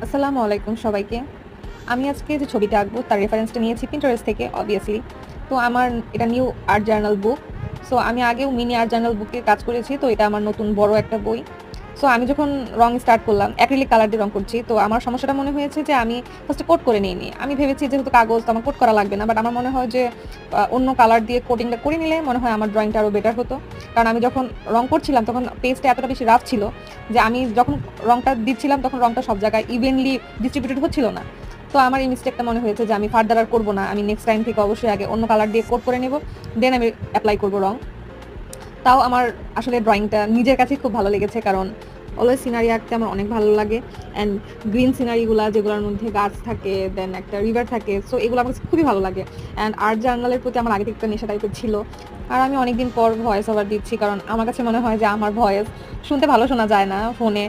আসসালামু আলাইকুম সবাইকে। আমি আজকে যে ছবিটা আঁকবো তার রেফারেন্সটা নিয়েছি Pinterest থেকে obviously। তো আমার এটা নিউ আর্ট জার্নাল বুক। সো আমি আগেও মিনি আর্ট জার্নাল বুকে কাজ করেছি। তো এটা আমার নতুন বড় একটা বই। সো আমি যখন রং স্টার্ট করলাম, অ্যাক্রিলিক কালার দিয়ে রং করছি। তো আমার সমস্যাটা মনে হয়েছে যে আমি ফার্স্টে কোট করে নিইনি। আমি ভেবেছি যেহেতু কাগজ তো আমার কোট করা লাগবে না। বাট আমার মনে হয় যে অন্য কালার দিয়ে কোটিংটা করে নিলে মনে হয় আমার ড্রয়িংটা আরো বেটার হতো। কারণ আমি যখন রং করছিলাম তখন পেজটা এতটা বেশি রাফ ছিল যে আমি যখন রংটা দিচ্ছিলাম তখন রংটা সব জায়গায় ইভেনলি ডিস্ট্রিবিউটেড হচ্ছিল না। তো আমার এই মিস্টেকটা মনে হয়েছে যে আমি ফার্দার আর করবো না। আমি নেক্সট টাইম থেকে অবশ্যই আগে অন্য কালার দিয়ে কোট করে নেব, দেন আমি অ্যাপ্লাই করবো রং। তাও আমার আসলে ড্রয়িংটা নিজের কাছেই খুব ভালো লেগেছে, কারণ অলওয়েজ সিনারি আঁকতে আমার অনেক ভালো লাগে। অ্যান্ড গ্রিন সিনারিগুলা যেগুলোর মধ্যে গাছ থাকে, দেন একটা রিভার থাকে, সো এগুলো আমার কাছে খুবই ভালো লাগে। অ্যান্ড আর্ট জার্নালের প্রতি আমার আগে থেকে একটা নেশা টাইপের ছিল। আর আমি অনেকদিন পর ভয়েস ওভার দিচ্ছি, কারণ আমার কাছে মনে হয় যে আমার ভয়েস শুনতে ভালো শোনা যায় না ফোনে।